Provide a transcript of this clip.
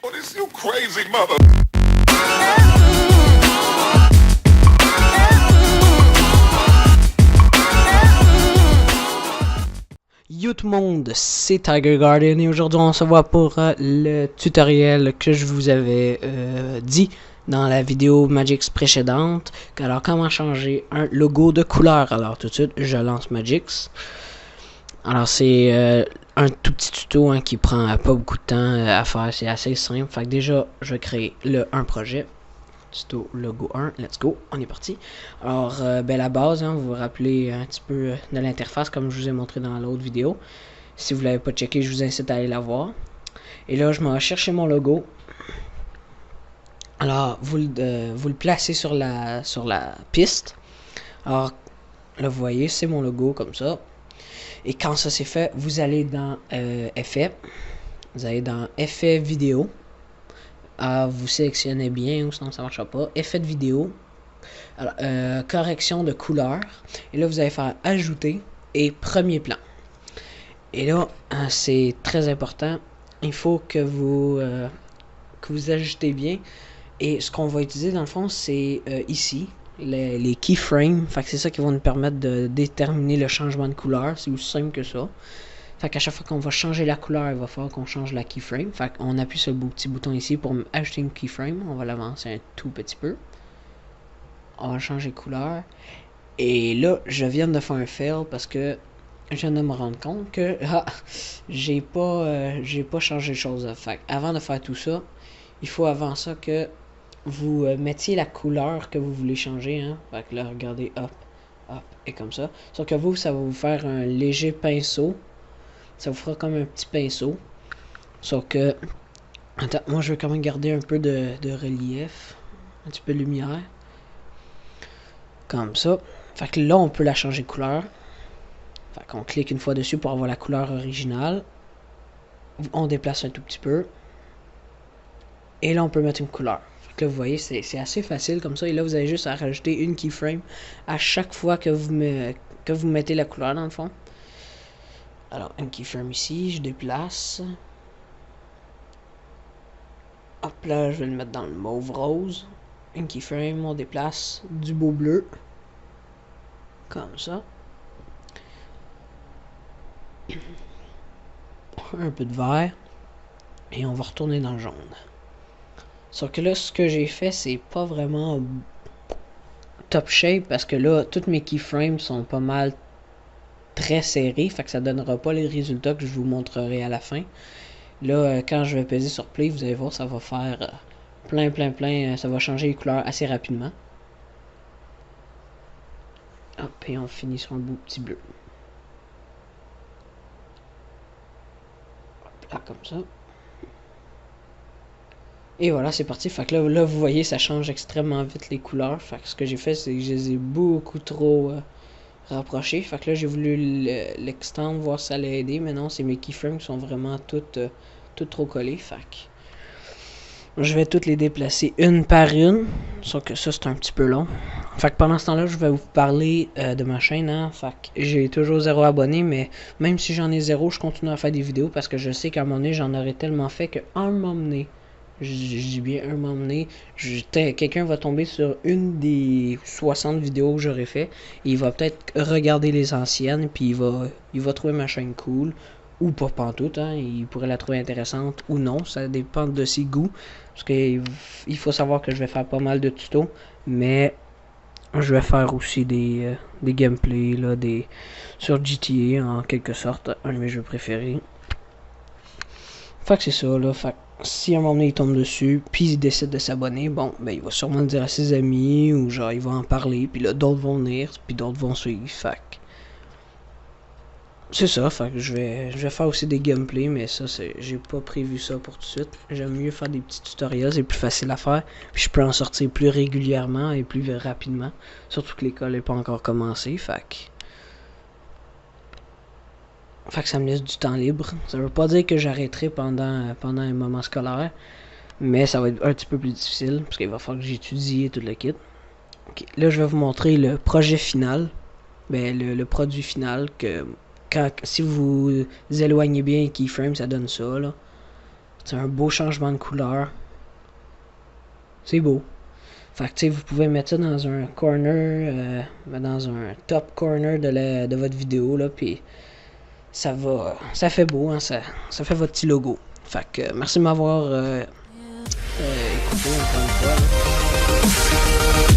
Oh, this you crazy mother. Yo tout le monde, c'est Tiger Guardian et aujourd'hui on se voit pour le tutoriel que je vous avais dit dans la vidéo Magix précédente. Alors comment changer un logo de couleur. Alors tout de suite je lance Magix. Alors c'est un tout petit tuto qui prend pas beaucoup de temps à faire, c'est assez simple. Fait que déjà je vais créer un projet. Tuto logo 1, let's go, on est parti. Alors, la base, vous vous rappelez un petit peu de l'interface comme je vous ai montré dans l'autre vidéo. Si vous ne l'avez pas checké, je vous incite à aller la voir. Et là, je m'en vais chercher mon logo. Alors, vous le placez sur la piste. Alors, là, vous voyez, c'est mon logo comme ça. Et quand ça c'est fait, vous allez dans Effets. Vous allez dans Effets vidéo. Vous sélectionnez bien ou sinon ça ne marchera pas. Effet de vidéo. Alors, correction de couleur. Et là, vous allez faire ajouter et premier plan. Et là, c'est très important. Il faut que vous ajustez bien. Et ce qu'on va utiliser dans le fond, c'est ici, les keyframes. Fait que c'est ça qui va nous permettre de déterminer le changement de couleur. C'est aussi simple que ça. Fait qu'à chaque fois qu'on va changer la couleur, il va falloir qu'on change la keyframe. Fait qu'on appuie sur le petit bouton ici pour ajouter une keyframe. On va l'avancer un tout petit peu. On va changer de couleur. Et là, je viens de faire un fail parce que je viens de me rendre compte que j'ai pas changé de choses. Fait avant de faire tout ça, il faut avant ça que vous mettiez la couleur que vous voulez changer. Fait que là, regardez, hop, hop, et comme ça. Sauf que vous, ça va vous faire un léger pinceau. Ça vous fera comme un petit pinceau. Sauf que... Attends, moi je vais quand même garder un peu de relief. Un petit peu de lumière. Comme ça. Fait que là, on peut la changer de couleur. Fait qu'on clique une fois dessus pour avoir la couleur originale. On déplace un tout petit peu. Et là, on peut mettre une couleur. Fait que là, vous voyez, c'est assez facile comme ça. Et là, vous avez juste à rajouter une keyframe à chaque fois que vous mettez la couleur dans le fond. Alors, un keyframe ici, je déplace. Hop là, je vais le mettre dans le mauve rose. Un keyframe, on déplace du beau bleu. Comme ça. Un peu de vert. Et on va retourner dans le jaune. Sauf que là, ce que j'ai fait, c'est pas vraiment top shape. Parce que là, toutes mes keyframes sont pas mal très serré, fait que ça donnera pas les résultats que je vous montrerai à la fin. Là, quand je vais peser sur play, vous allez voir, ça va faire plein, ça va changer les couleurs assez rapidement. Hop, et on finit sur un beau petit bleu. Hop, là, comme ça. Et voilà, c'est parti. Fait que là, vous voyez, ça change extrêmement vite les couleurs. Fait que ce que j'ai fait, c'est que je les ai beaucoup trop rapproché. Fait que là, j'ai voulu l'extendre, voir si ça allait aider. Mais non, c'est mes keyframes qui sont vraiment toutes trop collées. Fait que je vais toutes les déplacer une par une. Sauf que ça, c'est un petit peu long. Fait que pendant ce temps-là, je vais vous parler de ma chaîne. Fait que j'ai toujours 0 abonnés. Mais même si j'en ai 0, je continue à faire des vidéos. Parce que je sais qu'à un moment donné, j'en aurais tellement fait qu'à un moment donné, je dis bien un moment donné, quelqu'un va tomber sur une des 60 vidéos que j'aurais fait et il va peut-être regarder les anciennes puis il va trouver ma chaîne cool ou pas pantoute, il pourrait la trouver intéressante ou non, ça dépend de ses goûts parce que il faut savoir que je vais faire pas mal de tutos, mais je vais faire aussi des gameplays là, sur GTA en quelque sorte, un de mes jeux préférés. Fait que c'est ça là, fait si à un moment donné il tombe dessus, puis il décide de s'abonner, bon, ben il va sûrement le dire à ses amis, ou genre il va en parler, puis là d'autres vont venir, puis d'autres vont suivre, fait c'est ça, fait que je vais faire aussi des gameplays, mais ça, j'ai pas prévu ça pour tout de suite. J'aime mieux faire des petits tutoriels, c'est plus facile à faire, puis je peux en sortir plus régulièrement et plus rapidement, surtout que l'école n'est pas encore commencée, fait que ça me laisse du temps libre. Ça veut pas dire que j'arrêterai pendant un moment scolaire, mais ça va être un petit peu plus difficile, parce qu'il va falloir que j'étudie tout le kit. Okay. Là, je vais vous montrer le projet final. Ben, le produit final, que si vous éloignez bien les keyframes, ça donne ça, là. C'est un beau changement de couleur. C'est beau. Fait que tu sais, vous pouvez mettre ça dans un corner, dans un top corner de votre vidéo, là, puis ça fait beau, hein, ça fait votre petit logo. Fait que merci de m'avoir écouté encore une fois.